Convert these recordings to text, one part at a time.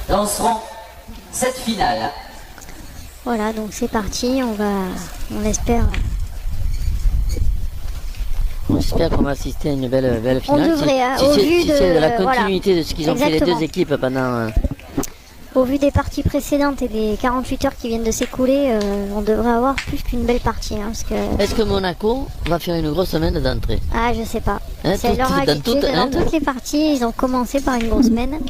danseront cette finale. Voilà, donc c'est parti, on espère. On espère qu'on va assister à une belle finale. On devrait, si vu c'est de la continuité voilà. de ce qu'ils ont fait les deux équipes pendant... Au vu des parties précédentes et des 48 heures qui viennent de s'écouler, on devrait avoir plus qu'une belle partie. Hein, parce que... Est-ce que Monaco va faire une grosse semaine d'entrée? Ah, je sais pas. Hein, c'est leur habitude. Dans toutes les parties, ils ont commencé par une grosse semaine.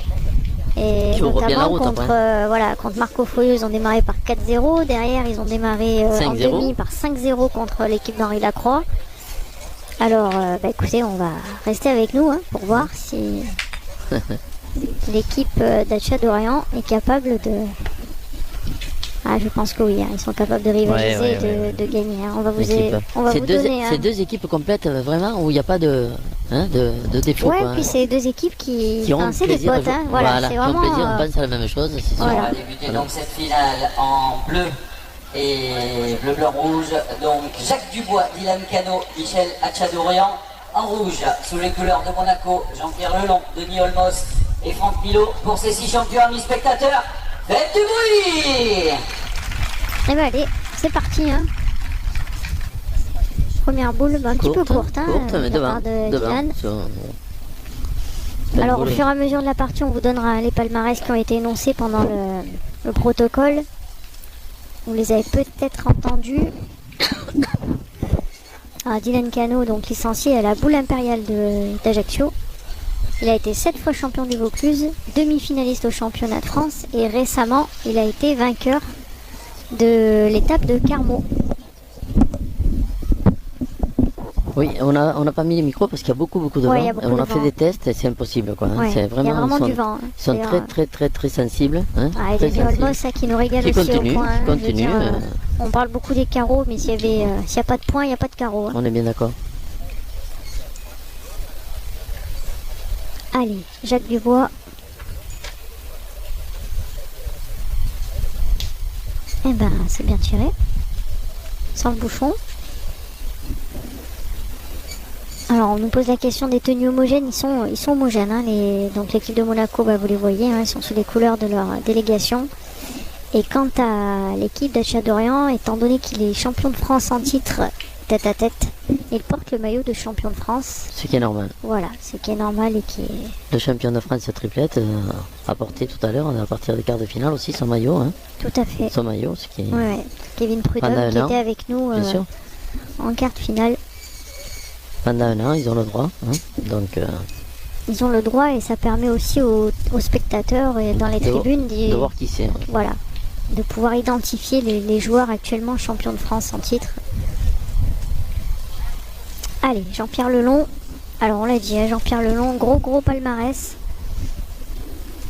Et notamment contre Marco Foglio, ils ont démarré par 4-0. Derrière, ils ont démarré en demi par 5-0 contre l'équipe d'Henri Lacroix. Alors, écoutez, on va rester avec nous pour voir si... l'équipe Dacia d'Orient est capable de... Ah, je pense que oui, ils sont capables de rivaliser et de gagner. On va vous donner... C'est deux équipes complètes, vraiment, où il n'y a pas de défaut. Ouais, puis c'est deux équipes qui ont c'est des potes. Voilà, c'est vraiment... plaisir, on pense à la même chose. On va débuter donc cette finale en bleu et bleu-blanc-rouge. Donc Jacques Dubois, Dylan Cano, Michel Hatchadorian. En rouge, sous les couleurs de Monaco, Jean-Pierre Lelon, Denis Olmos et Franck Milot pour ces 6 champions, amis spectateurs. Faites du bruit! Eh ben allez, c'est parti. Hein. Première boule, un petit peu courte, mais devant. Alors au fur et à mesure de la partie, on vous donnera les palmarès qui ont été énoncés pendant le protocole. Vous les avez peut-être entendus. Alors, Dylan Cano, donc licencié à la boule impériale d'Ajaccio. Il a été 7 fois champion du Vaucluse, demi-finaliste au championnat de France et récemment il a été vainqueur de l'étape de Carmaux. Oui, on n'a pas mis les micros parce qu'il y a beaucoup de vent. On a fait des tests et c'est impossible quoi. Ouais, c'est vraiment, il y a vraiment du vent. Ils sont très sensibles. Hein, et Denis Olmos qui nous régale aussi au point. Continue. On parle beaucoup des carreaux, mais s'il n'y a pas de points, il n'y a pas de carreaux. Hein. On est bien d'accord. Allez, Jacques Dubois. Eh ben, c'est bien tiré. Sans le bouchon. Alors, on nous pose la question des tenues homogènes. Ils sont homogènes. Hein, donc, l'équipe de Monaco, vous les voyez, ils sont sous les couleurs de leur délégation. Et quant à l'équipe Dacia d'Orient, étant donné qu'il est champion de France en titre tête à tête, il porte le maillot de champion de France. Ce qui est normal. Voilà, ce qui est normal et qui est... Le champion de France triplette a porté tout à l'heure, à partir des quarts de finale aussi, son maillot. Hein. Tout à fait. Son maillot, ce qui est... Ouais. Kevin Prudhomme qui était avec nous en quart de finale. Pendant un an, ils ont le droit. Hein. Donc... Ils ont le droit et ça permet aussi aux spectateurs et dans les tribunes de voir qui c'est. Voilà. De pouvoir identifier les joueurs actuellement champions de France en titre. Allez, Jean-Pierre Lelon. Alors on l'a dit, Jean-Pierre Lelon, gros palmarès.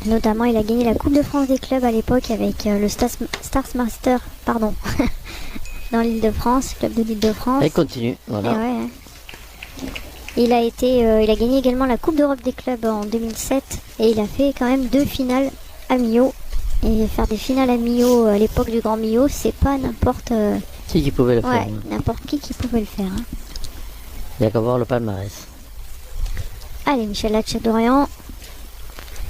Notamment, il a gagné la Coupe de France des clubs à l'époque avec le Stars Master, dans l'Île-de-France, club de l'Île-de-France. Et continue, voilà. Il a gagné également la Coupe d'Europe des clubs en 2007 et il a fait quand même 2 finales à Millau. Et faire des finales à Millau à l'époque du Grand Millau, c'est pas n'importe qui pouvait le faire. N'importe qui pouvait le faire. Hein. Il n'y a qu'à voir le palmarès. Allez, Michel Hatchadorian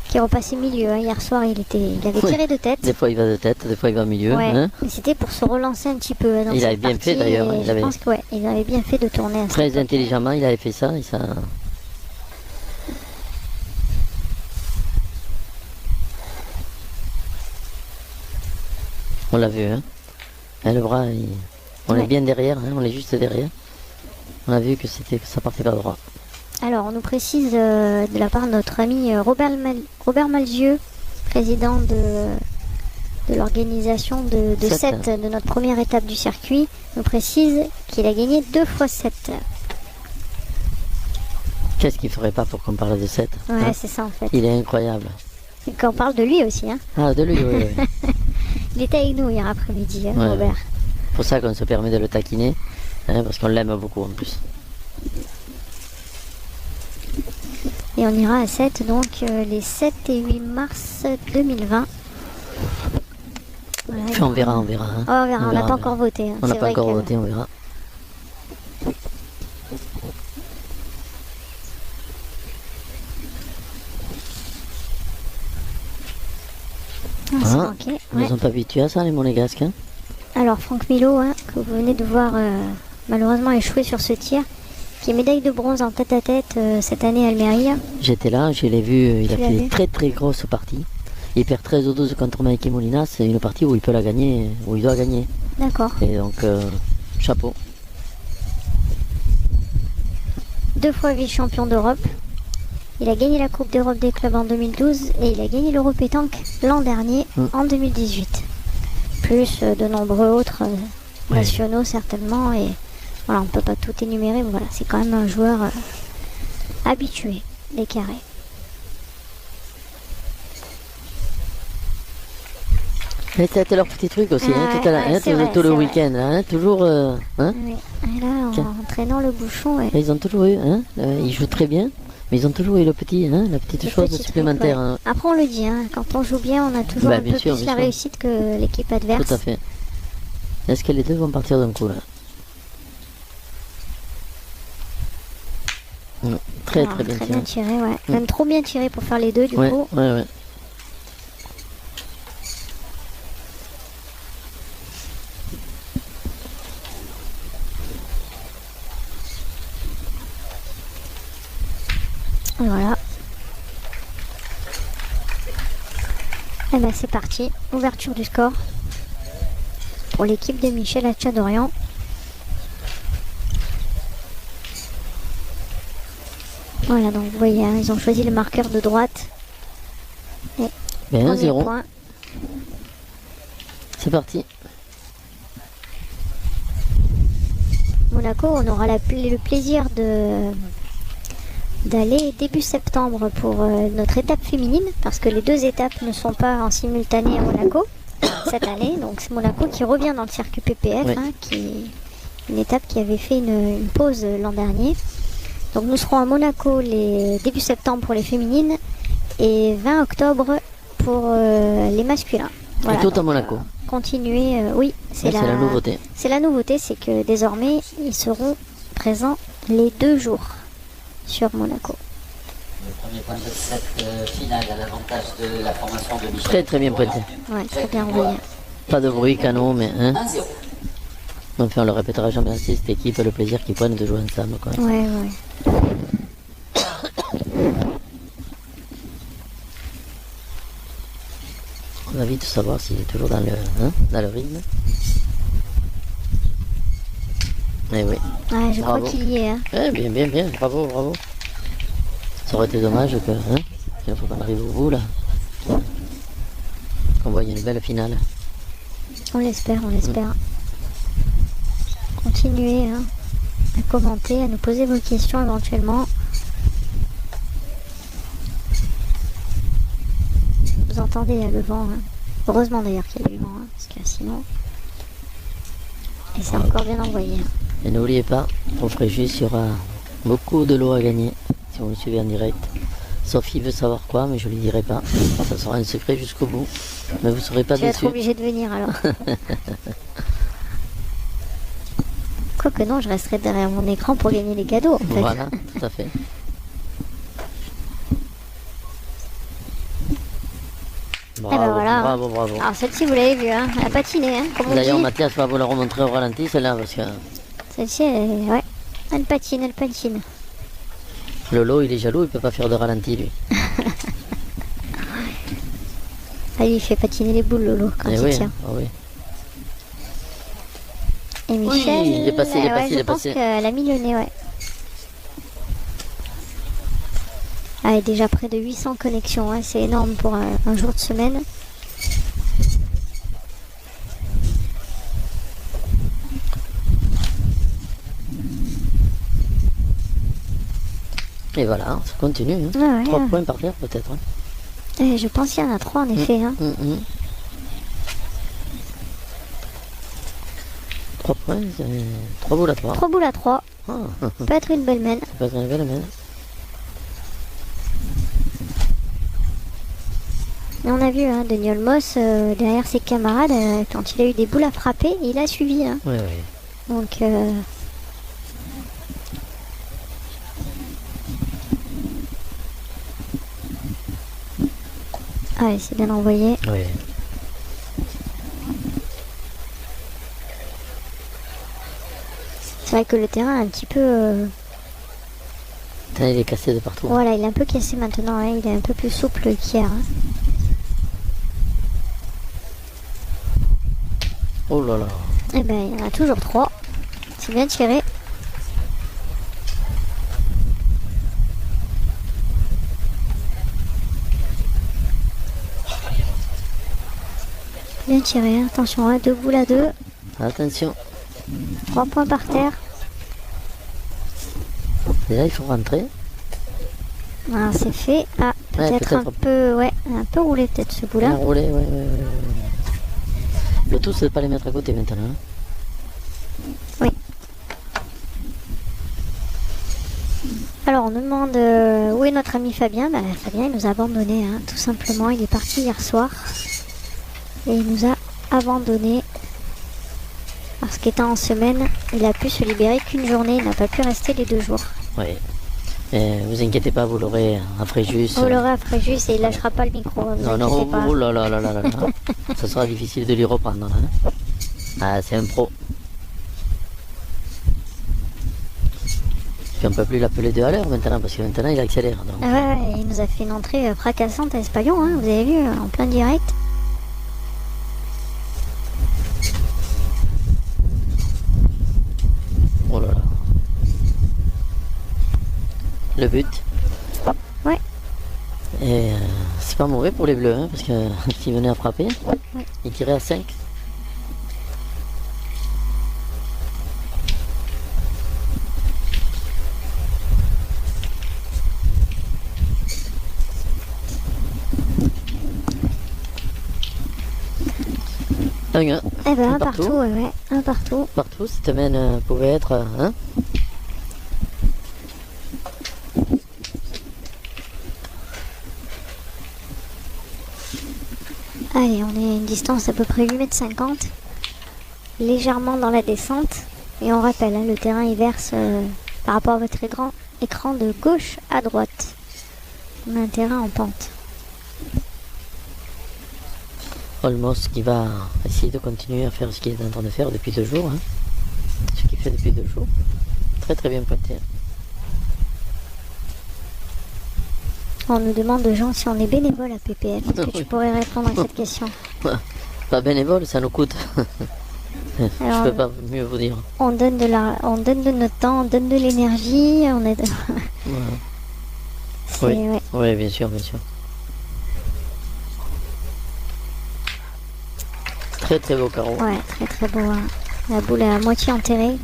qui est repassé milieu. Hein. Hier soir, il avait tiré de tête. Des fois, il va de tête, des fois, il va au milieu. Ouais. Hein. Et c'était pour se relancer un petit peu. Dans il avait bien fait d'ailleurs. Je pense qu'il avait bien fait de tourner. Très intelligemment, il avait fait ça. Et ça... On l'a vu, hein. Le bras, on est bien derrière, hein. On est juste derrière. On a vu que ça partait pas droit. Alors, on nous précise de la part de notre ami Robert Malzieu, président de l'organisation de 7 de notre première étape du circuit, nous précise qu'il a gagné 2 fois 7. Qu'est-ce qu'il ferait pas pour qu'on parle de 7 Ouais, hein, c'est ça en fait. Il est incroyable. Et qu'on parle de lui aussi. Hein. Ah, de lui, oui. Il était avec nous hier après-midi, hein, Robert. C'est pour ça qu'on se permet de le taquiner, hein, parce qu'on l'aime beaucoup en plus. Et on ira à 7, donc les 7 et 8 mars 2020. Voilà, on verra. Hein. Oh, on verra, on n'a pas encore voté. Hein. On n'a pas encore voté, on verra. Ils ne sont pas habitués à ça, les Monégasques. Hein. Alors, Franck Milo, que vous venez de voir malheureusement échouer sur ce tir, qui est médaille de bronze en tête-à-tête cette année à Almeria. J'étais là, je l'ai vu, il a fait des très très grosses parties. Il perd 13-12 contre Mikey Molina, c'est une partie où il peut la gagner, où il doit gagner. D'accord. Et donc, chapeau. 2 fois vice-champion d'Europe. Il a gagné la Coupe d'Europe des clubs en 2012 et il a gagné l'Euro Pétanque l'an dernier, en 2018. Plus de nombreux autres nationaux certainement. Et voilà, on ne peut pas tout énumérer, mais voilà, c'est quand même un joueur habitué des carrés. C'était leur petit truc aussi, tout le week-end, toujours. Oui. Et là, en entraînant le bouchon. Ils ont toujours eu, ils jouent très bien, mais ils ont toujours eu la petite chose supplémentaire. Truc, Après, on le dit, quand on joue bien, on a toujours un peu plus la réussite que l'équipe adverse. Tout à fait. Est-ce que les deux vont partir d'un coup là? Très bien tiré, ouais. Même trop bien tiré pour faire les deux du coup. Ouais. Voilà. Et ben c'est parti. Ouverture du score pour l'équipe de Michel Hatchadorian. Voilà, donc vous voyez, ils ont choisi le marqueur de droite. Et 1-0. C'est parti. Monaco, on aura le plaisir d'aller début septembre pour notre étape féminine, parce que les 2 étapes ne sont pas en simultané à Monaco cette année. Donc c'est Monaco qui revient dans le circuit PPF, une étape qui avait fait une pause l'an dernier. Donc nous serons à Monaco début septembre pour les féminines et 20 octobre pour les masculins. Voilà, et tout à Monaco. Continuer, c'est la nouveauté. C'est la nouveauté, c'est que désormais ils seront présents les 2 jours sur Monaco. Le premier point de cette finale à l'avantage de la formation de Michel. Très bien pointé. Ouais, très bien envoyé. Pas de bruit, canon, mais 1-0. Enfin, on le répétera jamais assez, cette équipe a le plaisir qu'ils prennent de jouer ensemble. Quoi. Ouais. On a vite de savoir s'il est toujours dans le rythme. Eh oui. Ouais, je crois qu'il y est. Bien, bravo. Ça aurait été dommage que, il faut qu'on arrive au bout là. Qu'on voit une belle finale. On l'espère. Continuez à commenter, à nous poser vos questions éventuellement. Vous entendez le vent. Heureusement d'ailleurs qu'il y a du vent, parce que sinon... Et c'est encore bien envoyé. Et n'oubliez pas, au Fréjus, il y aura beaucoup de lots à gagner si vous me suivez en direct. Sophie veut savoir quoi, mais je ne lui dirai pas. Ça sera un secret jusqu'au bout. Mais vous ne serez pas déçus. Tu vas être obligé de venir alors. Quoique non, je resterai derrière mon écran pour gagner les cadeaux en fait. Voilà, tout à fait. Bravo. Alors celle-ci vous l'avez vue, elle a patiné, comme on D'ailleurs dit. Mathias va vous la remontrer au ralenti celle-là parce que... Celle-ci, elle patine. Lolo il est jaloux, il peut pas faire de ralenti lui. Il fait patiner les boules Lolo quand il tient. Oui. Et Michel, il est passé, je pense qu'elle a mis le nez, Elle est déjà près de 800 connexions, c'est énorme pour un jour de semaine. Et voilà, ça continue. 3 points par terre peut-être. Je pense qu'il y en a 3 en effet. 3 points, 3 boules à 3. 3 boules à 3. Ça peut être une belle mène. Et on a vu Denis Olmos derrière ses camarades quand il a eu des boules à frapper, il a suivi. Oui. Donc c'est bien envoyé. Oui. vrai que le terrain est un petit peu... Il est cassé de partout. Voilà, il est un peu cassé maintenant, hein. Il est un peu plus souple qu'hier. Hein. Oh là là. Eh ben, il y en a toujours 3. C'est bien tiré. Bien tiré, hein. Attention, hein. 2 boules à 2. Attention. 3 points par terre. Et là, il faut rentrer. Voilà, c'est fait. Ah, peut-être un peu... Ouais, un peu roulé peut-être ce bout-là. Roulé, ouais. Le tout, c'est de pas les mettre à côté maintenant. Hein. Oui. Alors, on nous demande où est notre ami Fabien. Bah, Fabien, il nous a abandonné, hein, tout simplement. Il est parti hier soir. Et il nous a abandonné. Parce qu'étant en semaine, il a pu se libérer qu'une journée. Il n'a pas pu rester les 2 jours. Oui. Mais vous inquiétez pas, vous l'aurez à Fréjus. Vous l'aurez à Fréjus et il lâchera pas le micro. Non, pas. Oh là. Ça sera difficile de lui reprendre. Hein. Ah, c'est un pro. Puis on peut plus l'appeler 2 à l'heure maintenant, parce que maintenant il accélère. Donc. Ah ouais, il nous a fait une entrée fracassante à Espalion, hein, vous avez vu, en plein direct. Oh là là. Le but. Ouais. Et c'est pas mauvais pour les bleus, hein, parce que s'ils venaient à frapper, ouais. Ils tiraient à 5. Un partout, ouais. Un partout. Partout, cette semaine pouvait être... Hein. Allez, on est à une distance à peu près 8,50 m. Légèrement dans la descente. Et on rappelle, hein, le terrain il verse par rapport à votre écran de gauche à droite. On a un terrain en pente. Olmos qui va essayer de continuer à faire ce qu'il est en train de faire depuis 2 jours. Hein. Ce qu'il fait depuis 2 jours. Très très bien pointé. On nous demande de gens si on est bénévole à PPF. Est-ce que tu pourrais répondre à cette question? Pas bénévole, ça nous coûte. Alors, je peux pas mieux vous dire. On donne de notre temps, on donne de l'énergie, on est... Oui. Ouais. Oui, bien sûr. Très très beau carreau. Ouais, très très beau. Hein. La boule est à moitié enterrée.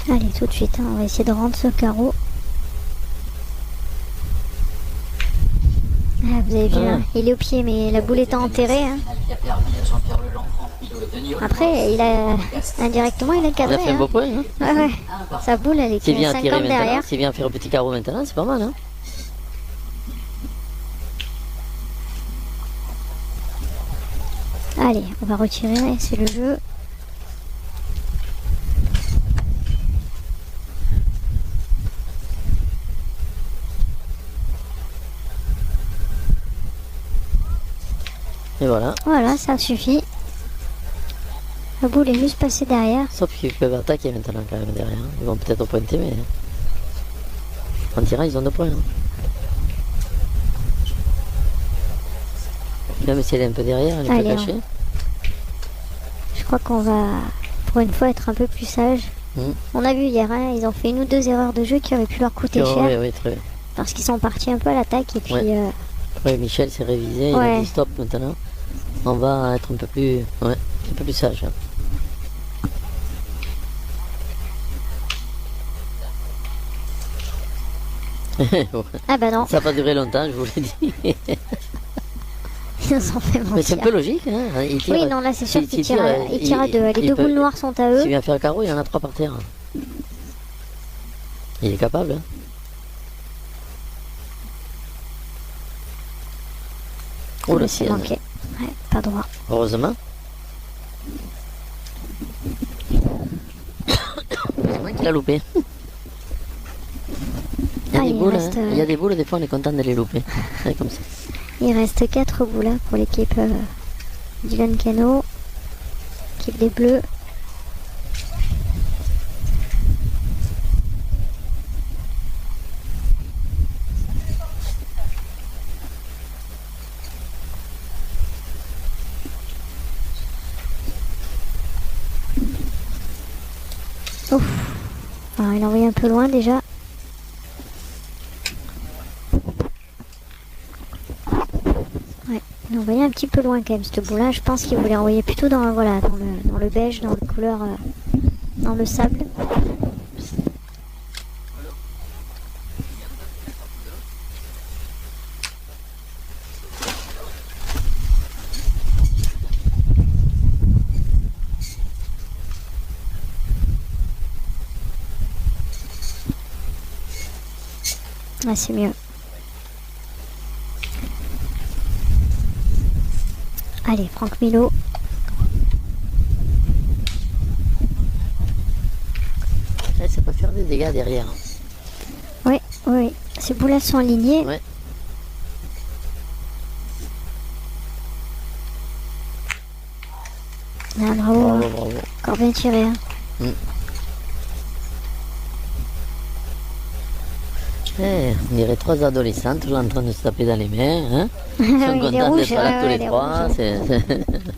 Allez, tout de suite, hein, on va essayer de rendre ce carreau. Ah, vous avez vu, hein, il est au pied, mais la boule étant enterrée. Hein. Après, il a indirectement, il a cadré. Il a fait un beau point. Hein. Ouais. Sa boule, elle est bien 50 derrière. S'il vient faire un petit carreau maintenant, c'est pas mal. Hein. Allez, on va retirer, c'est le jeu. Et voilà. Voilà, ça suffit. La boule est juste passée derrière. Sauf qu'ils peuvent attaquer maintenant quand même derrière. Ils vont peut-être pointer, mais en tirant, ils ont 2 points. Hein. Même si elle est un peu derrière, elle est pas cachée. Je crois qu'on va, pour une fois, être un peu plus sage. On a vu hier, hein, ils ont fait 1 ou 2 erreurs de jeu qui auraient pu leur coûter cher. Oui, très bien. Parce qu'ils sont partis un peu à l'attaque et puis... Oui, Michel s'est révisé, il a dit stop maintenant. On va être un peu plus, un peu plus sage. Hein. Ah bah non. Ça n'a pas duré longtemps, je vous l'ai dit. Ils nous ont fait mentir. Mais c'est un peu logique. Hein. Oui, non, là c'est sûr qu'il tire à 2. Les 2 boules noires sont à eux. S'il vient faire le carreau, il y en a 3 par terre. Il est capable. Hein. Oh là, c'est manqué. Ouais, pas droit. Heureusement. moi qui l'a loupé. Il y a des boules, il y a des boules, des fois on est content de les louper. C'est comme ça. Il reste 4 boules là, pour l'équipe Dylan Cano, équipe des Bleus. Ouf. Alors, il a envoyé un peu loin déjà. Ouais, il a envoyé un petit peu loin quand même cette boule là. Je pense qu'il voulait envoyer plutôt dans, voilà, dans le beige, dans le couleur, dans le sable. Ah, c'est mieux. Allez, Franck Milo. Ça peut faire des dégâts derrière. Oui, oui. Ces boules sont alignées. Ouais. Ah, bravo. Bravo, bravo. Encore bien tiré. Hein. On dirait 3 adolescents toujours en train de se taper dans les mains. Hein. Ils sont contents d'être là tous les 3.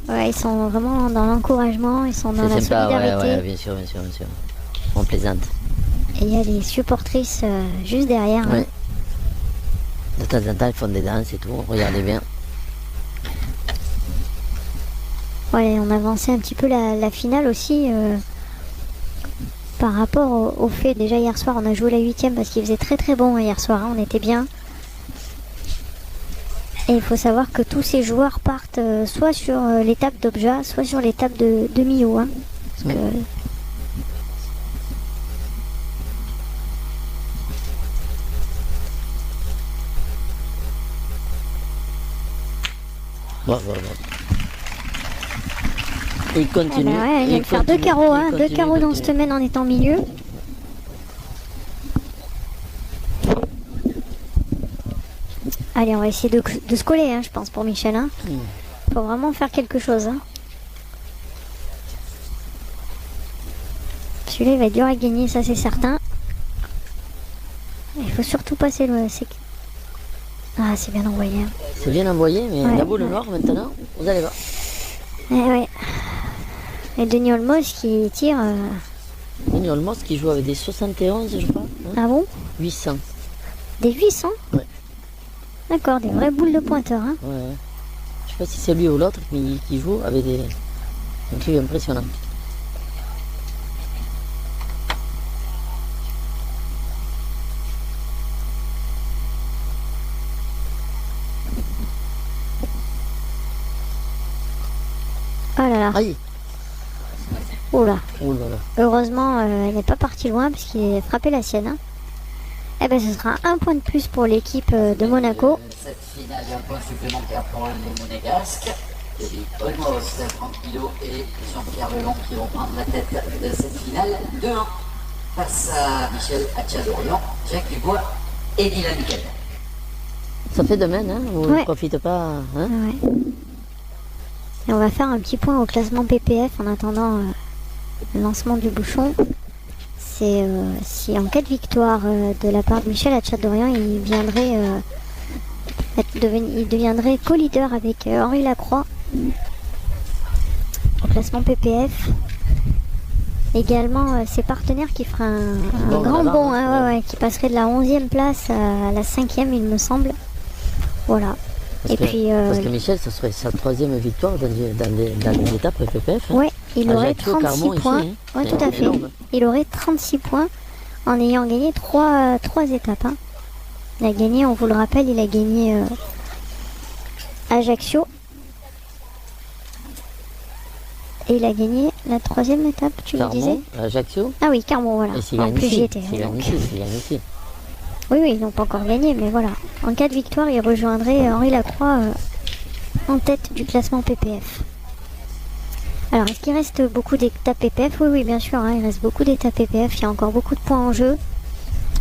Ouais, ils sont vraiment dans l'encouragement, ils sont dans la sympa, solidarité. Ouais, bien sûr, bien sûr, bien sûr. On plaisante. Et il y a des supportrices juste derrière. Ouais. Hein. De temps en temps, ils font des danses et tout. Regardez bien. Ouais, on avançait un petit peu la finale aussi. Par rapport au fait, déjà hier soir on a joué la 8e parce qu'il faisait très très bon hier soir, hein, on était bien. Et il faut savoir que tous ces joueurs partent soit sur l'étape d'Obja, soit sur l'étape de Millau. Hein, parce que... Bon. Il continue. Ah bah ouais, il vient de faire 2 carreaux, hein, 2 carreaux dans cette semaine en étant milieu. Allez, on va essayer de se coller, hein, je pense, pour Michel. Hein. Faut vraiment faire quelque chose. Hein. Celui-là, il va être dur à gagner, ça c'est certain. Il faut surtout passer loin. Ah, c'est bien envoyé. Hein. C'est bien envoyé, mais ouais, la boule noire maintenant, vous allez voir. Ouais. Et Denis Olmos qui tire. Denis Olmos qui joue avec des 71, je crois. Hein. Ah bon? 800. Des 800? Ouais. D'accord, des vraies boules de pointeur. Hein. Ouais. Je sais pas si c'est lui ou l'autre qui joue avec un truc impressionnant. Oh là là. Aïe. Oula. Oulala. Heureusement, elle n'est pas partie loin parce qu'il a frappé la sienne. Hein. Eh ben, ce sera un point de plus pour l'équipe de Monaco. Cette finale, un point supplémentaire pour les Monégasques. C'est Olmos, Franck Milo et Jean-Pierre Lelon qui vont prendre la tête de cette finale 2-1 face à Michel Hatchadorian, Jacques Dubois et Dylan Cano. Ça fait de même, hein. On ne profite pas. Hein. Ouais. Et on va faire un petit point au classement PPF en attendant le lancement du bouchon. C'est si en cas de victoire de la part de Michel Hatchadorian, il deviendrait co-leader avec Henri Lacroix au classement PPF. Également ses partenaires qui fera un grand bond, hein, qui passerait de la 11e place à la 5e, il me semble. Voilà. Parce que Michel, ce serait sa 3e victoire dans les étapes PPF. Hein. Oui, il aurait Ajaccio, 36 Carmont, points. Ici, hein. Oui, tout à fait. Énorme. Il aurait 36 points en ayant gagné 3 étapes. Hein. Il a gagné, on vous le rappelle, il a gagné Ajaccio. Et il a gagné la 3e étape, tu me disais? Ajaccio. Ah oui, Carmont, voilà. En plus, j'y étais. Il gagne ici. Oui, ils n'ont pas encore gagné, mais voilà. En cas de victoire, il rejoindrait Henri Lacroix en tête du classement PPF. Alors, est-ce qu'il reste beaucoup d'étapes PPF? Oui, bien sûr, hein, il reste beaucoup d'étapes PPF. Il y a encore beaucoup de points en jeu.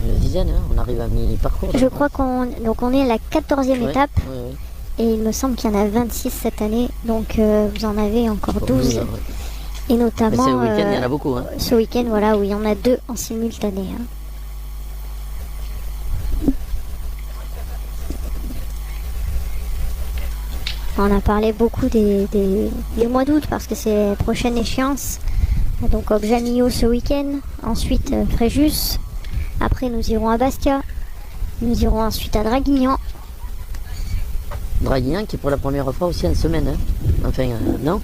Une dizaine, hein, on arrive à mi-parcours. Je crois qu'on est à la 14e étape. Oui. Et il me semble qu'il y en a 26 cette année. Donc, vous en avez encore 12. Et notamment... Mais ce week-end, il y en a beaucoup. Hein. Ce week-end, voilà, où il y en a 2 en simultané. Hein. On a parlé beaucoup du mois d'août parce que c'est la prochaine échéance. Donc Objamillo ce week-end, ensuite Fréjus, après nous irons à Bastia, nous irons ensuite à Draguignan. Draguignan qui est pour la première fois aussi en semaine. Hein. Enfin, non.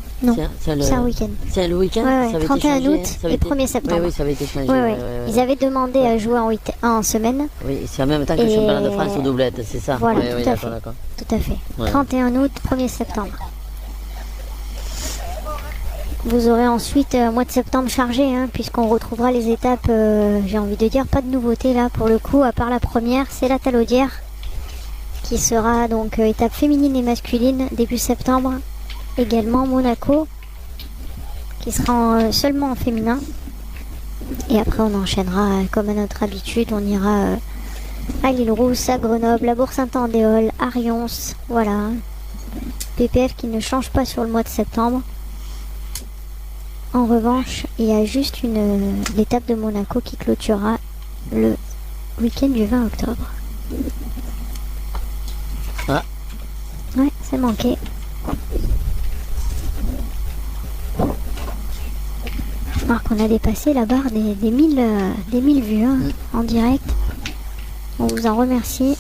C'est un week-end. C'est le week-end. Ouais, ça avait 31 été août et 1er septembre. Oui, ça avait été changé. Ouais. Ils avaient demandé à jouer en semaine. Oui, c'est en même temps que le championnat de France aux doublettes, c'est ça. Voilà, tout à fait. Tout à fait. Ouais. 31 août, 1er septembre. Vous aurez ensuite un mois de septembre chargé, hein, puisqu'on retrouvera les étapes, j'ai envie de dire, pas de nouveauté là pour le coup, à part la première, c'est la Talaudière, qui sera donc étape féminine et masculine début septembre. Également Monaco, qui sera seulement en féminin. Et après on enchaînera, comme à notre habitude, on ira à l'Île-Rousse, à Grenoble, à Bourg-Saint-Andéol, à Rions, voilà. PPF qui ne change pas sur le mois de septembre. En revanche, il y a juste l'étape de Monaco qui clôturera le week-end du 20 octobre. Ah. Ouais, c'est manqué. Alors qu'on a dépassé la barre des 1000 vues hein, en direct. On vous en remercie.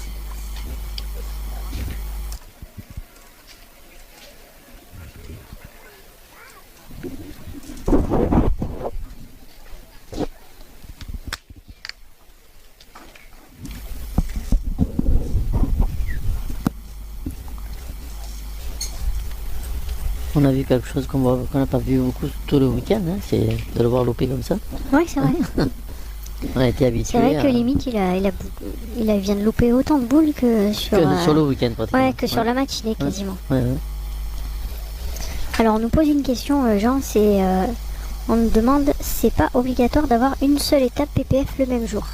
On a vu quelque chose qu'on n'a pas vu beaucoup tout le week-end, hein, c'est de le voir louper comme ça. Oui, c'est vrai. On a été habitués. C'est vrai que limite, il vient de louper autant de boules que sur le week-end, pratiquement. Ouais, que sur la matinée, quasiment. Ouais. Alors, on nous pose une question, Jean, on nous demande, c'est pas obligatoire d'avoir une seule étape PPF le même jour.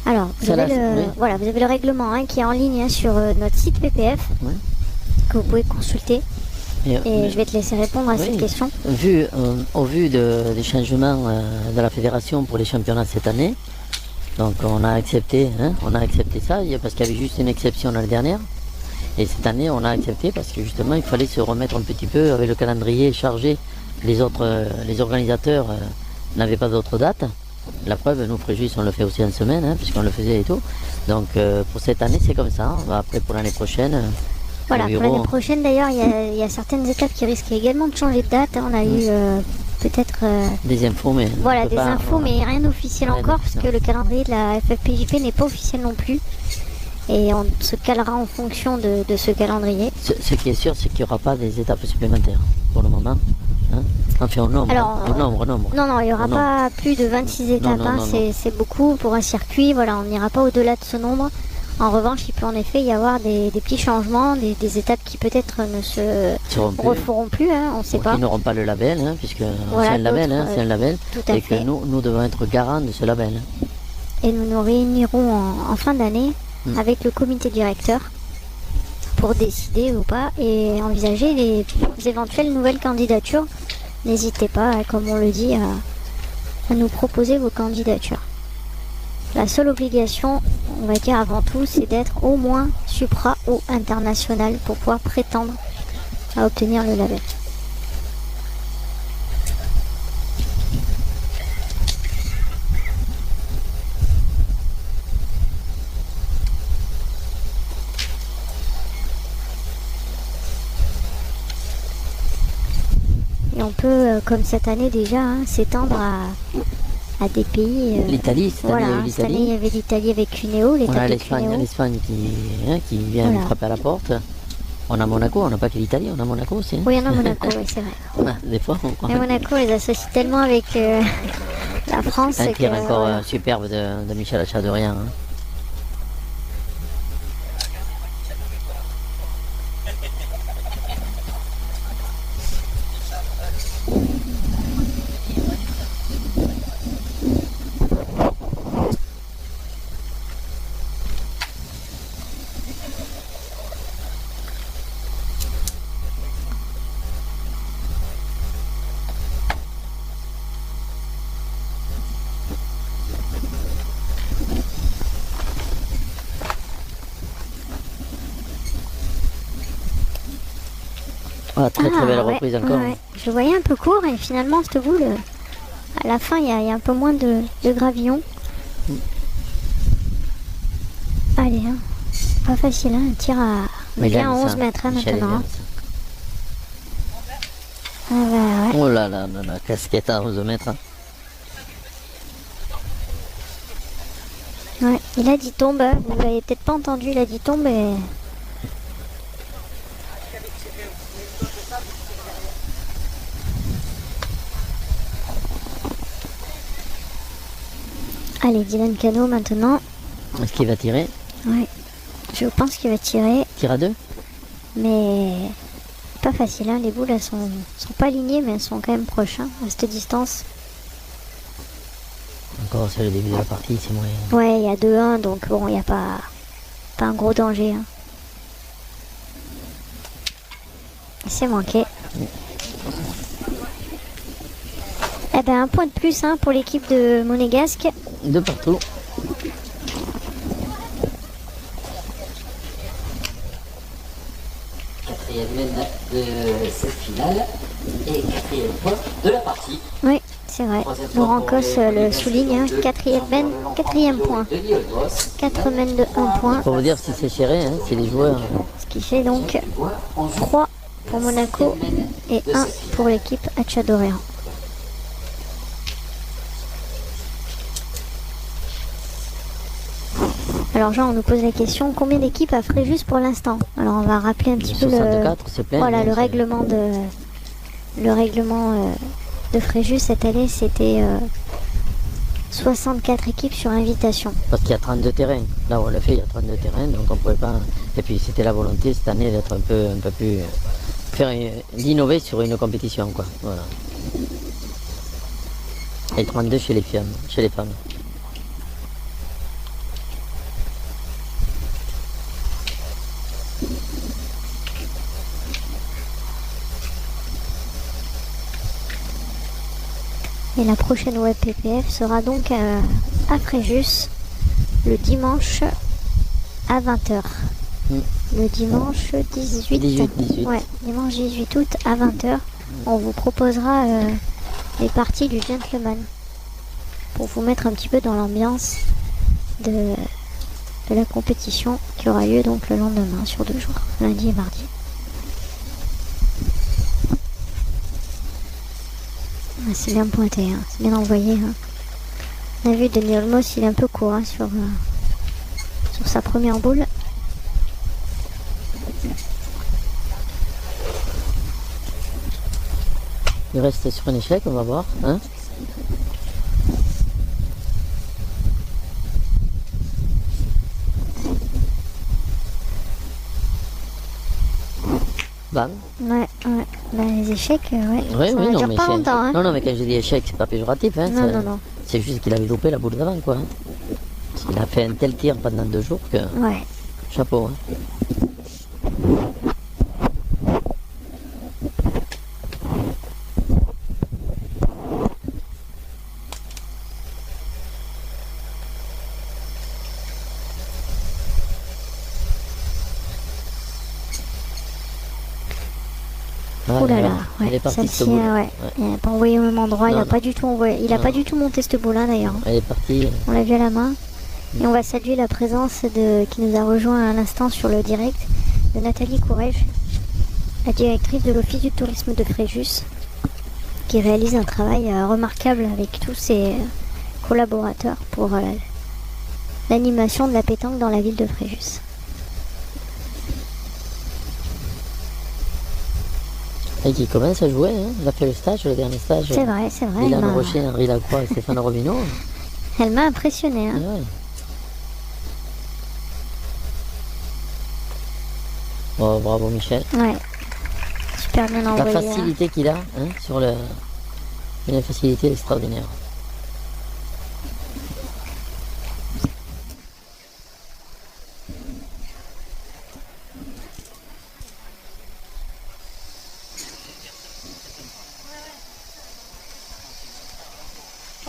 Alors, vous avez le règlement hein, qui est en ligne hein, sur notre site PPF, que vous pouvez consulter. Et je vais te laisser répondre à cette question. Au vu des changements de la fédération pour les championnats cette année, donc on a accepté ça, parce qu'il y avait juste une exception l'année dernière. Et cette année, on a accepté parce que justement, il fallait se remettre un petit peu avec le calendrier chargé. Les organisateurs n'avaient pas d'autres dates. La preuve, nous, Fréjus, on le fait aussi en semaine, hein, puisqu'on le faisait et tout. Donc pour cette année, c'est comme ça. Après, pour l'année prochaine... Voilà, pour l'année prochaine d'ailleurs, il y a certaines étapes qui risquent également de changer de date. On a eu peut-être... des infos, mais... Voilà, des infos, mais rien d'officiel encore, parce que le calendrier de la FFPJP n'est pas officiel non plus. Et on se calera en fonction de ce calendrier. Ce qui est sûr, c'est qu'il n'y aura pas des étapes supplémentaires pour le moment. Hein, enfin, au nombre. Non, il n'y aura pas plus de 26 étapes. C'est beaucoup pour un circuit. Voilà, on n'ira pas au-delà de ce nombre. En revanche, il peut en effet y avoir des petits changements, des étapes qui peut-être ne se referont plus, hein, on ne sait pas. Ils n'auront pas le label, hein, puisque c'est un label, c'est un label, et que nous devons être garants de ce label. Et nous nous réunirons en fin d'année avec le comité directeur pour décider ou pas et envisager les éventuelles nouvelles candidatures. N'hésitez pas, comme on le dit, à nous proposer vos candidatures. La seule obligation, on va dire avant tout, c'est d'être au moins supra ou international pour pouvoir prétendre à obtenir le label. Et on peut, comme cette année déjà, s'étendre à des pays. L'Italie, cette année il y avait l'Italie avec Cuneo, on a l'Espagne qui vient frapper à la porte. On a Monaco, on n'a pas que l'Italie, on a Monaco aussi. Hein. Oui, on a Monaco, oui, c'est vrai. Des fois, on croit. Mais Monaco, les associe tellement avec la France. Un tir encore superbe de Michel Achadorian. Hein. Ah, très belle reprise encore. Ouais. Je voyais un peu court et finalement cette boule, à la fin il y a un peu moins de gravillon. Allez, hein. Pas facile, hein. Un tir à bien 11 mètres maintenant. Ah bah, ouais. Oh là là, la casquette à 11 mètres. Hein. Ouais, il a dit tombe, vous l'avez peut-être pas entendu, il a dit tombe et... Allez, Dylan Cano maintenant. Est-ce qu'il va tirer? Oui, je pense qu'il va tirer. Tire à 2? Mais pas facile, hein. Les boules elles sont pas alignées mais elles sont quand même proches hein, à cette distance. Encore c'est le début de la partie, c'est moyen. Ouais, il y a 2-1 donc bon, il n'y a pas un gros danger. Hein. C'est manqué. Eh ben un point de plus hein, pour l'équipe de Monégasque. 2 partout. Quatrième mène de cette finale et quatrième point de la partie. Oui, c'est vrai. Laurent Cos le souligne, hein. Quatrième point. 4 mènes de 1 point. Pour vous dire si c'est serré, hein, c'est les joueurs. Ce qui fait donc 3 pour Monaco et 1 pour l'équipe Hatcha-D'Orléans. Alors Jean, on nous pose la question, combien d'équipes à Fréjus pour l'instant? Alors on va rappeler un petit peu le règlement de Fréjus cette année, c'était 64 équipes sur invitation. Parce qu'il y a 32 terrains. Là on l'a fait, il y a 32 terrains, donc on pouvait pas. Et puis c'était la volonté cette année d'être un peu plus d'innover sur une compétition quoi. Voilà. Et 32 chez les femmes. Et la prochaine web PPF sera donc à Fréjus le dimanche à 20h. Le dimanche 18. Ouais, dimanche 18 août à 20h. On vous proposera les parties du gentleman pour vous mettre un petit peu dans l'ambiance de la compétition qui aura lieu donc le lendemain sur 2 jours, lundi et mardi. C'est bien pointé, hein. C'est bien envoyé. Hein. On a vu Denis Olmos, il est un peu court hein, sur sa première boule. Il reste sur un échec, on va voir. Hein. Bam. Ouais. Bah, les échecs, ouais. Oui, ça dure pas longtemps. Hein. Non, mais quand je dis échec, c'est pas péjoratif. Hein, non. C'est juste qu'il avait loupé la boule d'avant, quoi. Il a fait un tel tir pendant 2 jours que... Ouais. Chapeau, hein. Oh là là, ouais, celle-ci, ouais. Il n'a pas envoyé au même endroit, il n'a pas du tout envoyé, il n'a pas du tout monté cette boule là d'ailleurs. Elle est partie. On l'a vu à la main. Et on va saluer la présence qui nous a rejoint à l'instant sur le direct de Nathalie Courrèges, la directrice de l'Office du tourisme de Fréjus, qui réalise un travail remarquable avec tous ses collaborateurs pour l'animation de la pétanque dans la ville de Fréjus. Et qui commence à jouer, hein. Il a fait le dernier stage. C'est vrai. Dylan Rocher, Henri Lacroix et Stéphane Robineau. Elle m'a impressionné. Hein. Ouais. Oh, bravo Michel. Ouais, super bien envoyé. La facilité qu'il a hein, sur le... Une facilité extraordinaire.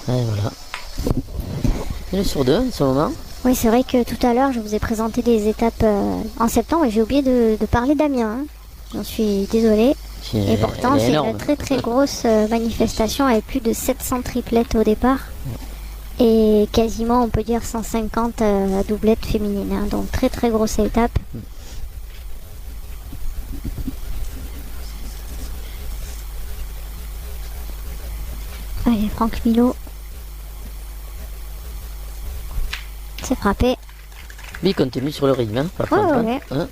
Et voilà. 1 sur 2 en ce moment. Oui, c'est vrai que tout à l'heure, je vous ai présenté des étapes en septembre et j'ai oublié de parler d'Amiens. Hein. J'en suis désolée. Et pourtant, c'est une très très grosse manifestation avec plus de 700 triplettes au départ. Et quasiment, on peut dire, 150 doublettes féminines. Hein. Donc très très grosse étape. Allez, Franck Milot. C'est frappé. Lui, il continue sur le rythme, hein, par contre. Ouais. Hein.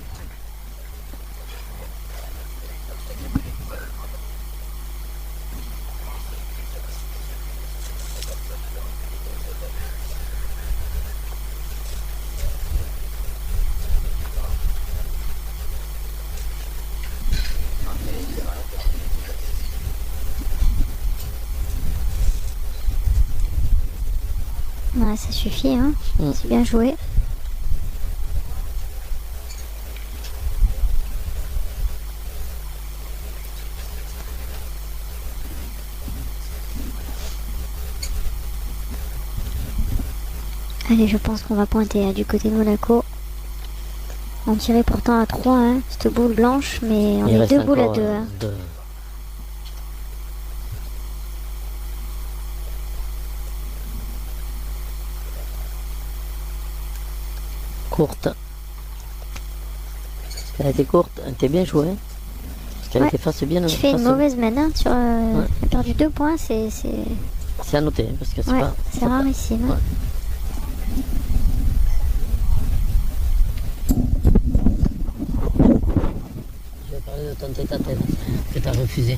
Ouais, ça suffit, hein. C'est bien joué. Allez, je pense qu'on va pointer du côté de Monaco. On tirait pourtant à 3, hein, cette boule blanche, mais on est 2 boules à 2. Hein. Courte. Elle a été courte, elle était bien jouée. Parce qu'elle était face bien. Tu fais une mauvaise main, hein, sur, elle a perdu 2 points, c'est à noter, parce que c'est rarissime. Ouais. Je vais parler de ton tête-à-tête que tu as refusé.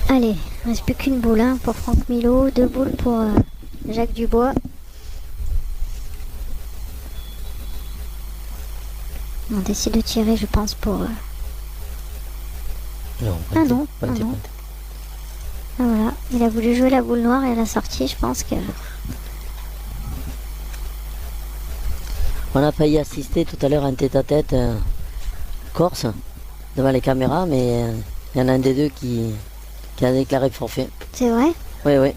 Allez, il ne reste plus qu'une boule, hein, pour Franck Milot, 2 boules pour Jacques Dubois. On décide de tirer, je pense, pour... Non, ah non. Ah voilà, il a voulu jouer la boule noire et à la sortie, je pense que... On a failli assister tout à l'heure à un tête-à-tête corse devant les caméras, mais il y en a un des deux qui a déclaré forfait. C'est vrai? Oui.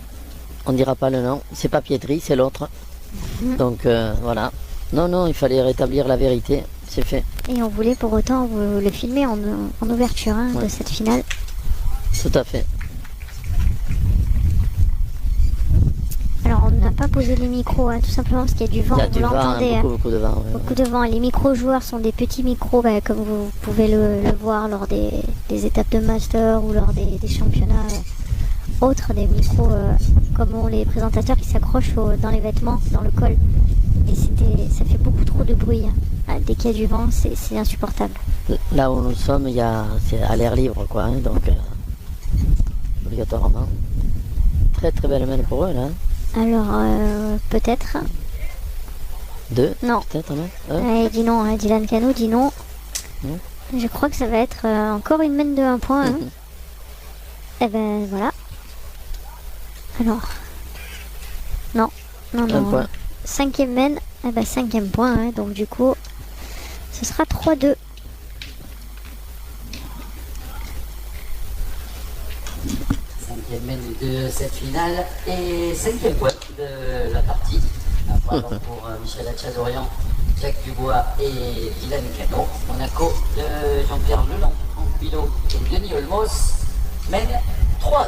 On dira pas le nom. C'est pas Pietri, c'est l'autre. Donc voilà. Non, il fallait rétablir la vérité. C'est fait. Et on voulait pour autant vous le filmer en ouverture de cette finale. Tout à fait. Alors on n'a pas posé les micros, hein, tout simplement parce qu'il y a du vent. Il y a du vent, beaucoup de vent. Beaucoup de vent. Les micro-joueurs sont des petits micros, comme vous pouvez le voir lors des étapes de master ou lors des championnats autres, des micros comme ont les présentateurs qui s'accrochent dans les vêtements, dans le col. Et ça fait beaucoup trop de bruit. Hein. Dès qu'il y a du vent, c'est insupportable. Là où nous sommes, c'est à l'air libre, quoi. Hein, donc obligatoirement. Très très belle main pour eux là. Alors peut-être. 2. Non. Peut-être non. Il dit non, hein, Dylan Cano dit non. Je crois que ça va être encore une mène de 1 point. Hein. Et ben voilà. Alors. Non. 1 point. 5e mène. Eh ben 5e point. Hein, donc du coup, ce sera 3-2. Mène de cette finale et 5e point de la partie. Voilà pour Michel Atchadorian, Jacques Dubois et Dylan Cano. Monaco de Jean-Pierre Lelon, Franck Milot et Denis Olmos mène 3-2.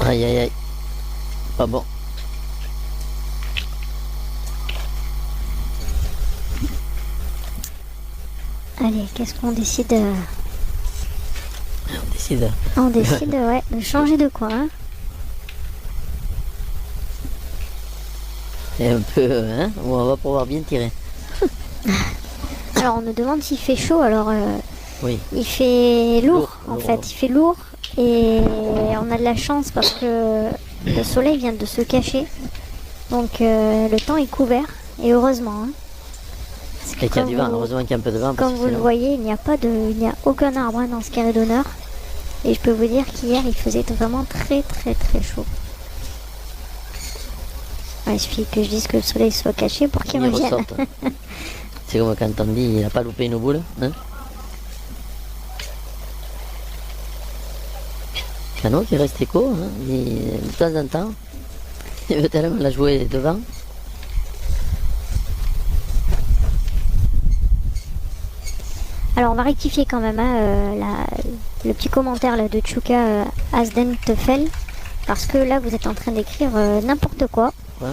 Aïe. Pas bon. Allez, qu'est-ce qu'on décide On décide. De changer de coin. Hein. Et un peu, où on va pouvoir bien tirer. Alors, on nous demande s'il fait chaud. Alors, oui. Il fait lourd, en fait. Il fait lourd. Et on a de la chance parce que le soleil vient de se cacher. Donc, le temps est couvert. Et heureusement. Hein. Et qu'il y a du vent, heureusement qu'il y a un peu de vent. Comme vous le voyez, il n'y a aucun arbre dans ce carré d'honneur. Et je peux vous dire qu'hier, il faisait vraiment très très très chaud. Il suffit que je dise que le soleil soit caché pour qu'il revienne. C'est comme quand on dit, il n'a pas loupé une boule. Hein. Cano qui reste écho, hein, de temps en temps. Il veut tellement la jouer devant. Alors on va rectifier quand même hein, le petit commentaire là, de Chuka Asden Tefel, parce que là vous êtes en train d'écrire n'importe quoi. Ouais.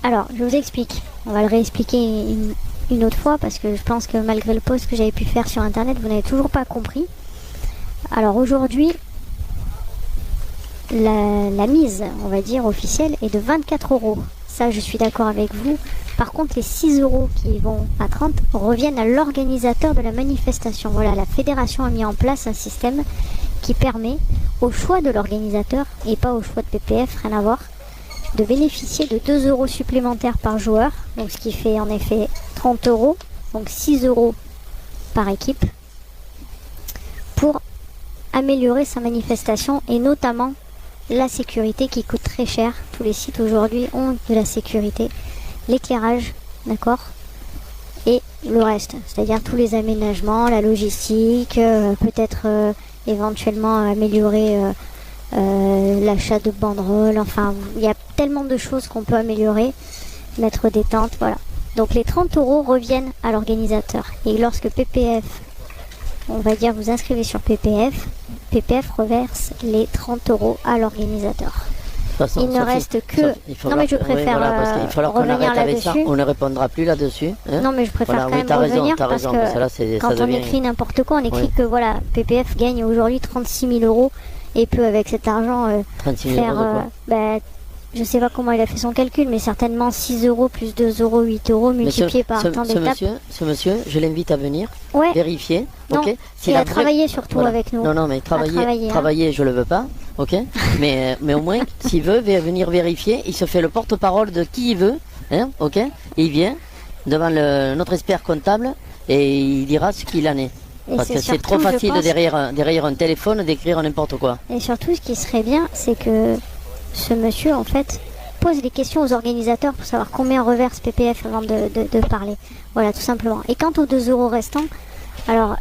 Alors je vous explique, on va le réexpliquer une autre fois, parce que je pense que malgré le post que j'avais pu faire sur internet, vous n'avez toujours pas compris. Alors aujourd'hui, la mise, on va dire officielle, est de 24 €. Ça je suis d'accord avec vous. Par contre, les 6 € qui vont à 30 reviennent à l'organisateur de la manifestation. Voilà, la fédération a mis en place un système qui permet au choix de l'organisateur, et pas au choix de PPF, rien à voir, de bénéficier de 2 € supplémentaires par joueur, donc ce qui fait en effet 30 €, donc 6 € par équipe, pour améliorer sa manifestation, et notamment la sécurité qui coûte très cher. Tous les sites aujourd'hui ont de la sécurité, l'éclairage, d'accord, et le reste, c'est-à-dire tous les aménagements, la logistique, peut-être éventuellement améliorer l'achat de banderoles, enfin il y a tellement de choses qu'on peut améliorer, mettre des tentes, voilà. Donc les 30 € reviennent à l'organisateur, et lorsque PPF, on va dire vous inscrivez sur PPF, PPF reverse les 30 € à l'organisateur. Il ne reste que... Non mais je préfère revenir là-dessus. On ne répondra plus là-dessus. Hein. Non mais je préfère quand même revenir, parce que quand on écrit n'importe quoi, on écrit que voilà, PPF gagne aujourd'hui 36 000 € et peut avec cet argent faire... je sais pas comment il a fait son calcul, mais certainement 6 € plus 2 €, 8 € multiplié par tant d'étapes. Ce monsieur, je l'invite à venir vérifier. Non, okay, il a travaillé surtout avec nous. Non, mais travailler je le veux pas. Ok, mais au moins, s'il veut venir vérifier, il se fait le porte-parole de qui il veut. Hein, ok, et il vient devant notre expert comptable et il dira ce qu'il en est. Parce que c'est trop facile derrière un téléphone d'écrire n'importe quoi. Et surtout, ce qui serait bien, c'est que ce monsieur, en fait, pose des questions aux organisateurs pour savoir combien reverse PPF avant de parler. Voilà, tout simplement. Et quant aux 2 € restants, alors,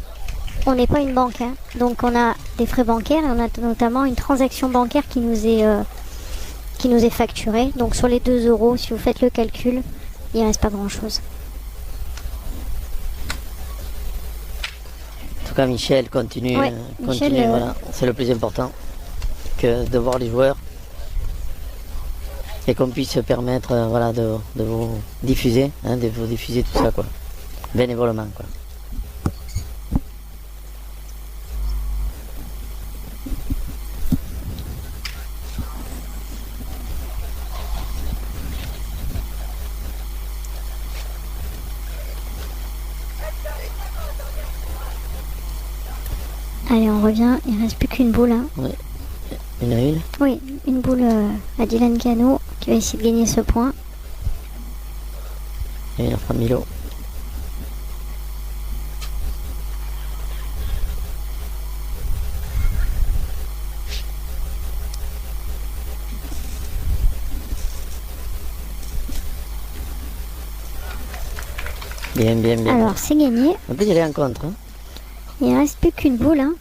on n'est pas une banque, hein, donc on a des frais bancaires, et on a notamment une transaction bancaire qui nous est facturée. Donc sur les 2 €, si vous faites le calcul, il ne reste pas grand-chose. En tout cas, Michel, continue, Michel, voilà, c'est le plus important, que de voir les joueurs et qu'on puisse se permettre de vous diffuser, hein, de vous diffuser tout ça, quoi, bénévolement, quoi. Allez, on revient, il ne reste plus qu'une boule. Hein. Ouais. Une à une. Oui, une boule à Dylan Cano qui va essayer de gagner ce point. Et une à Milo. Bien. Alors, c'est gagné. En plus, il est en contre. Hein. Il ne reste plus qu'une boule hein,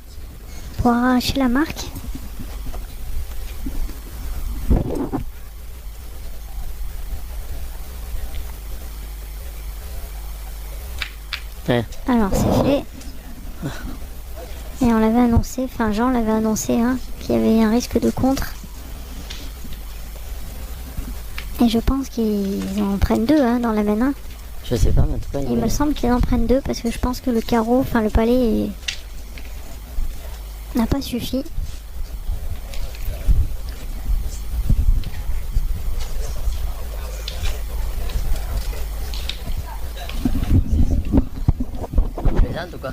pour arracher la marque. Ouais. Alors, c'est fait. Et on l'avait annoncé, enfin Jean l'avait annoncé, hein, qu'il y avait un risque de contre. Et je pense qu'ils en prennent 2 hein, dans la main. Hein. Je sais pas, mais en tout cas... Il me semble qu'ils en prennent 2 parce que je pense que le carreau, enfin le palais n'a pas suffi. Plaisante ou quoi?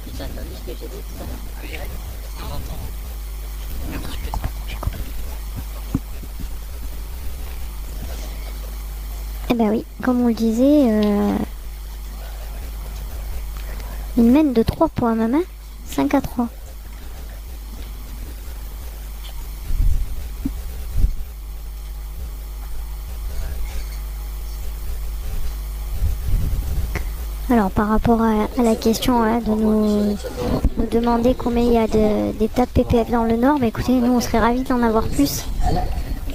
Ils ont entendu ce que j'ai dit tout à l'heure? Eh ben oui, comme on le disait, il mène de 3 points même, hein, 5-3. Alors par rapport à la question de nous demander combien il y a d'étapes PPF dans le Nord, bah, écoutez, nous on serait ravis d'en avoir plus.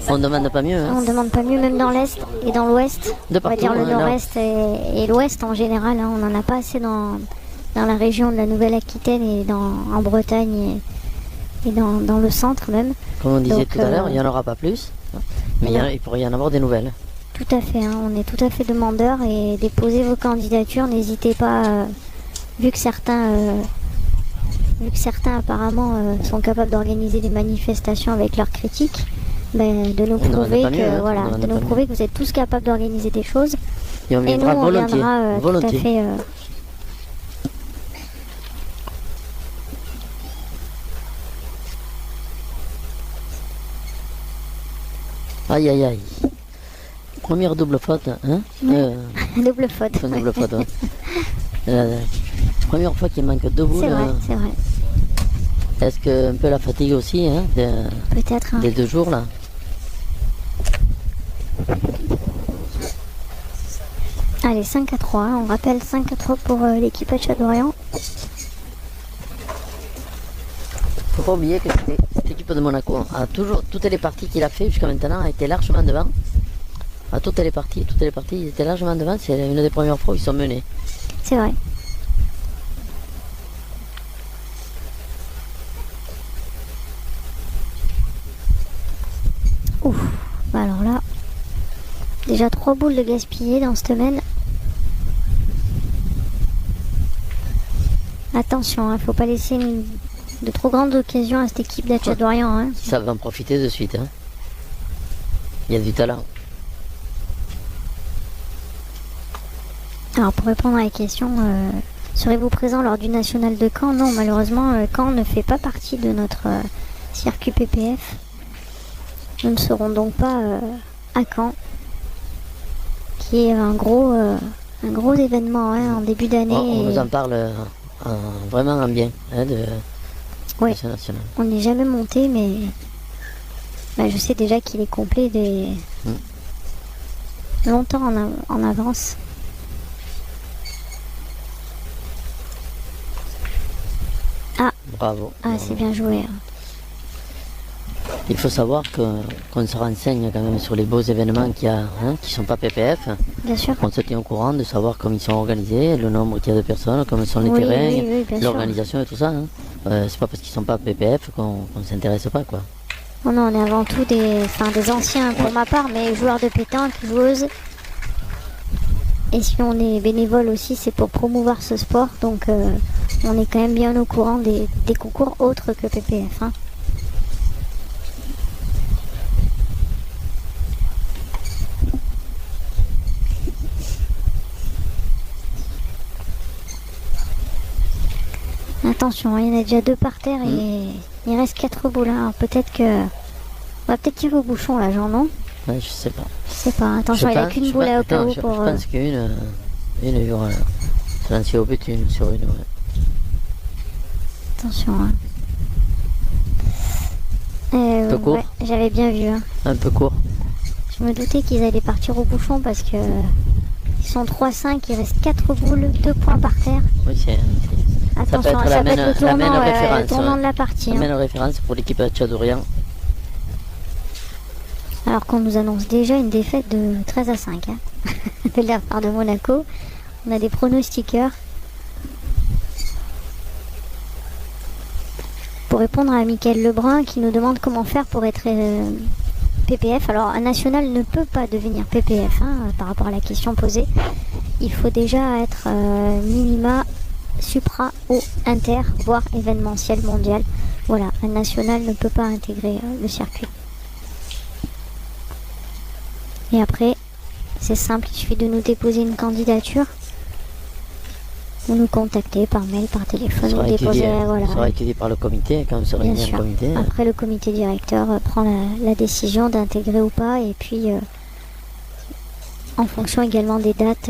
On ne demande pas mieux. Hein. On ne demande pas mieux, même dans l'Est et dans l'Ouest. On va dire le Nord-Est et l'Ouest en général. Hein. On n'en a pas assez dans la région de la Nouvelle-Aquitaine et en Bretagne et dans le centre même. Comme on disait tout à l'heure, il n'y en aura pas plus, mais il pourrait y en avoir des nouvelles. Tout à fait, hein. On est tout à fait demandeurs et déposez vos candidatures. N'hésitez pas, vu que certains apparemment sont capables d'organiser des manifestations avec leurs critiques, de nous prouver que vous êtes tous capables d'organiser des choses. Et on viendra volontiers. Tout à fait. Aïe aïe aïe. Première double faute, hein Double faute. Double faute, ouais. Première fois qu'il manque deux boules. C'est vrai. Est-ce que un peu la fatigue aussi, hein, peut-être. Hein. Des 2 jours là. Allez, 5-3. On rappelle 5-3 pour l'équipe Hatcha-Dorian. Faut pas oublier que cette équipe de Monaco a toujours, toutes les parties qu'il a fait jusqu'à maintenant a été largement devant. À toutes les parties, ils étaient largement devant. C'est une des premières fois où ils sont menés. C'est vrai. Ouf. Alors là, déjà 3 boules de gaspillées dans cette semaine. Attention, faut pas laisser de trop grandes occasions à cette équipe d'Hatcha-Dorian. Hein. Ça va en profiter de suite. Hein. Il y a du talent. Alors pour répondre à la question, serez-vous présent lors du national de Caen? Non, malheureusement, Caen ne fait pas partie de notre circuit PPF. Nous ne serons donc pas à Caen, qui est un gros événement en début d'année. On nous en parle vraiment en bien de ce national. On n'est jamais monté, mais je sais déjà qu'il est complet longtemps en avance. Ah, bravo. C'est bien joué. Il faut savoir qu'on se renseigne quand même sur les beaux événements qu'il y a, qui ne sont pas PPF. Bien sûr. On se tient au courant de savoir comment ils sont organisés, le nombre qu'il y a de personnes, comment sont les terrains, l'organisation et tout ça. C'est pas parce qu'ils ne sont pas PPF qu'on ne s'intéresse pas, quoi. Non, on est avant tout des anciens pour ma part, mais joueurs de pétanque, joueuses. Et si on est bénévole aussi, c'est pour promouvoir ce sport. Donc on est quand même bien au courant des concours autres que PPF. Hein. Attention, il y en a déjà 2 par terre et il reste 4 boules. Alors peut-être que... On va peut-être tirer au bouchon là, Jean, non? Ouais, je sais pas. Attention, il n'y a qu'une boule à au cas où pour... Je pense qu'une il y aura se lancer au but sur une. Ouais. Attention. Hein. Un peu court. Ouais, j'avais bien vu. Hein. Un peu court. Je me doutais qu'ils allaient partir au bouchon parce que ils sont 3-5, il reste 4 boules, 2 points par terre. Oui, attention, ça peut être le tournant de la partie. La référence pour l'équipe Hatcha-Dorian. Alors qu'on nous annonce déjà une défaite de 13-5 de la part de Monaco. On a des pronostiqueurs. Pour répondre à Mickaël Lebrun qui nous demande comment faire pour être PPF. Alors un national ne peut pas devenir PPF par rapport à la question posée. Il faut déjà être minima supra ou inter, voire événementiel mondial. Voilà, un national ne peut pas intégrer le circuit. Et après, c'est simple, il suffit de nous déposer une candidature ou nous contacter par mail, par téléphone. Ça sera étudié par le comité, quand se réunit le comité. Après, le comité directeur prend la décision d'intégrer ou pas, et puis en fonction également des dates,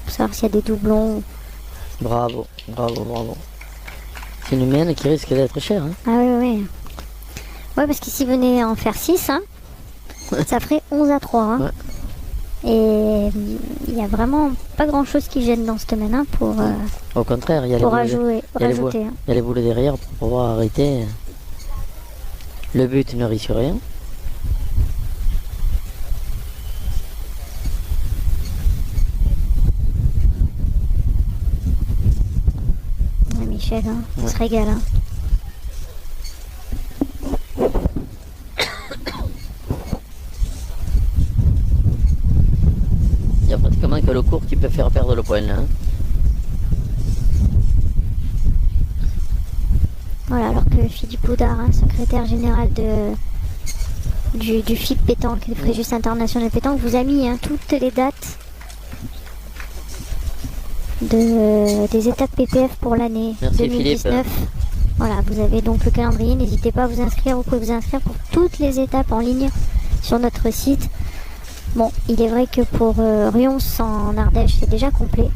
pour savoir s'il y a des doublons. Bravo. C'est une humaine qui risque d'être chère. Hein. Ah oui. Ouais, parce qu'ici venait en faire 6, ça ferait 11-3. Ouais. Et il n'y a vraiment pas grand chose qui gêne dans cette main hein, pour. Au contraire, il y a les boules derrière pour pouvoir arrêter. Le but ne risque rien. Michel, hein, il se régale. Hein. Il y a pratiquement que le court qui peut faire perdre le point là. Hein. Voilà, alors que Philippe Houdard, hein, secrétaire général du FIP Pétanque, le Fréjus International Pétanque, vous a mis hein, toutes les dates des étapes PPF pour l'année 2019. Philippe. Voilà, vous avez donc le calendrier, n'hésitez pas à vous inscrire, vous pouvez vous inscrire pour toutes les étapes en ligne sur notre site. Bon, il est vrai que pour Rions en Ardèche, c'est déjà complet.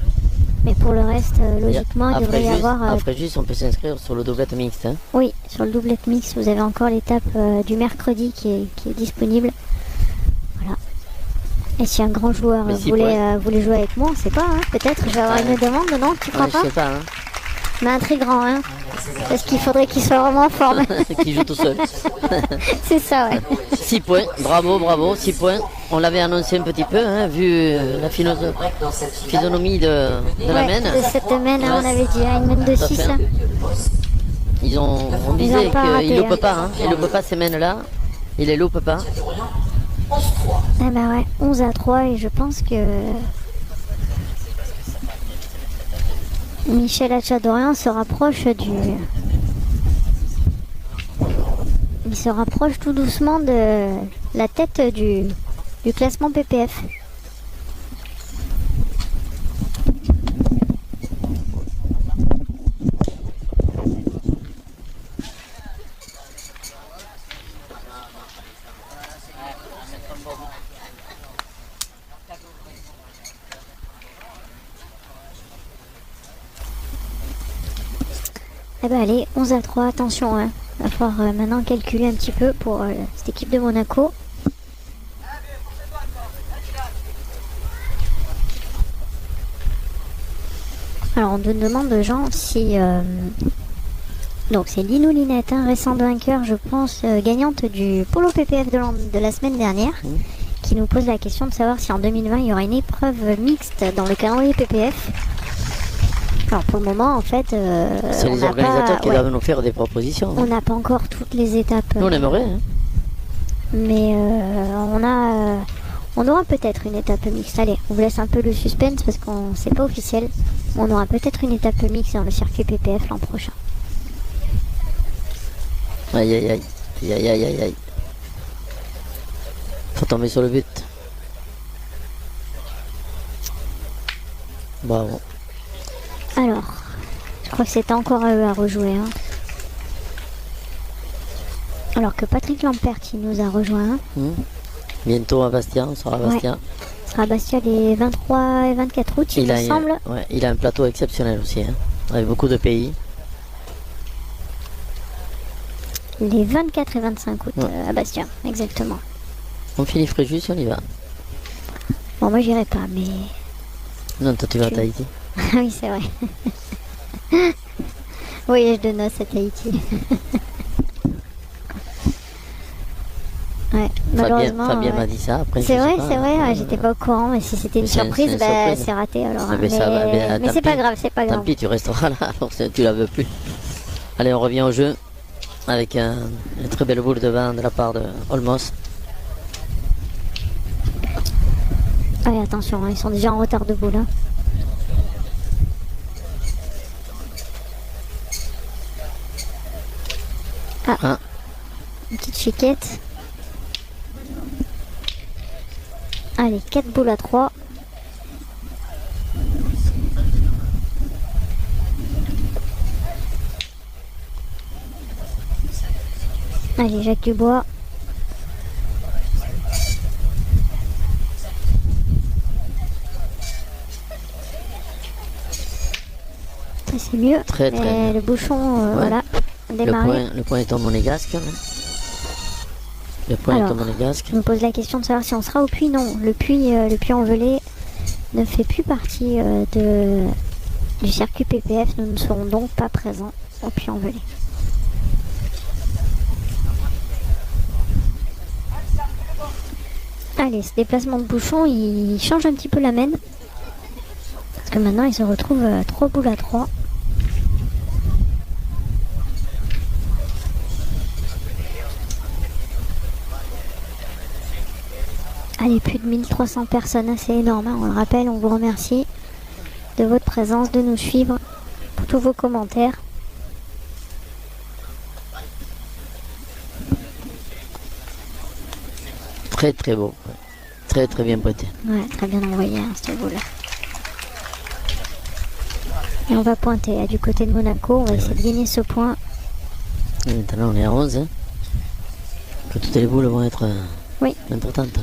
Mais pour le reste, logiquement, il devrait y avoir... À Fréjus, on peut s'inscrire sur le doublette mixte. Hein. Oui, sur le doublette mixte, vous avez encore l'étape du mercredi qui est disponible. Voilà. Et si un grand joueur voulait jouer avec moi, on ne sait pas, hein. Peut-être je vais avoir une demande, non? Tu crois pas? Je sais pas, hein. Mais un très grand, hein. Parce qu'il faudrait qu'il soit vraiment en forme. Qu'il joue tout seul. C'est ça, ouais. 6 points, bravo, 6 points. On l'avait annoncé un petit peu, hein, vu la physionomie de la mène. De cette mène, on avait dit une mène de 6. On disait qu'il ne loupe pas, hein. Il ne loupe pas ces mènes-là. Il les loupe pas. Eh ben ouais, 11-3 et je pense que Michel Hatchadorian se rapproche il se rapproche tout doucement de la tête du classement PPF. Eh ben allez, 11-3, attention, hein. Va falloir maintenant calculer un petit peu pour cette équipe de Monaco. Alors on nous demande de Jean si... Donc c'est Linou Linette, hein, récente vainqueur, je pense, gagnante du Polo PPF de la semaine dernière, qui nous pose la question de savoir si en 2020 il y aura une épreuve mixte dans le calendrier PPF. Alors pour le moment, en fait, c'est les organisateurs qui doivent nous faire des propositions. On n'a pas encore toutes les étapes. Nous, on aimerait. Hein. Mais on aura peut-être une étape mixte. Allez, on vous laisse un peu le suspense parce qu'on c'est pas officiel. On aura peut-être une étape mixte dans le circuit PPF l'an prochain. Aïe aïe aïe, aïe aïe aïe aïe. Faut tomber sur le but. Bravo. Alors, je crois que c'est encore à eux à rejouer. Hein. Alors que Patrick Lampert, il nous a rejoint. Bientôt à Bastia, on sera à Bastia. Ouais. On sera à Bastia les 23 et 24 août, il me semble. Il a un plateau exceptionnel aussi, hein, avec beaucoup de pays. Les 24 et 25 août à Bastia, exactement. On finit Fréjus, on y va. Bon, moi j'irai pas, mais... Non, toi tu vas à Tahiti. Oui, c'est vrai. Voyage de noces à Tahiti. Ouais, malheureusement. Fabien m'a dit ça. Après, c'est vrai, j'étais pas au courant, mais si c'était une surprise, c'est raté alors. Mais c'est pas grave, c'est pas grave. Tant pis, tu resteras là, alors tu la veux plus. Allez, on revient au jeu avec une très belle boule de vin de la part de Olmos. Allez, attention, hein, ils sont déjà en retard de boule. Hein. Ah, une petite chiquette. Allez, 4 boules à 3. Allez, Jacques Dubois. C'est mieux. Très bien. Le bouchon, voilà, démarré. Le point est en monégasque. Le point est au Monégasque. Je me pose la question de savoir si on sera au puits. Non, le puits en Velay ne fait plus partie du circuit PPF. Nous ne serons donc pas présents au puits en Velay. Allez, ce déplacement de bouchon, il change un petit peu la mène. Parce que maintenant, il se retrouve 3 boules à 3. Allez, plus de 1300 personnes, c'est énorme, hein. On le rappelle, on vous remercie de votre présence, de nous suivre, pour tous vos commentaires. Très très beau, très très bien prêté. Ouais, très bien envoyé, hein, ce bout-là. Et on va pointer du côté de Monaco, on va essayer de gagner ce point. Et maintenant on est à 11, hein. Que toutes les boules vont être oui. importantes là.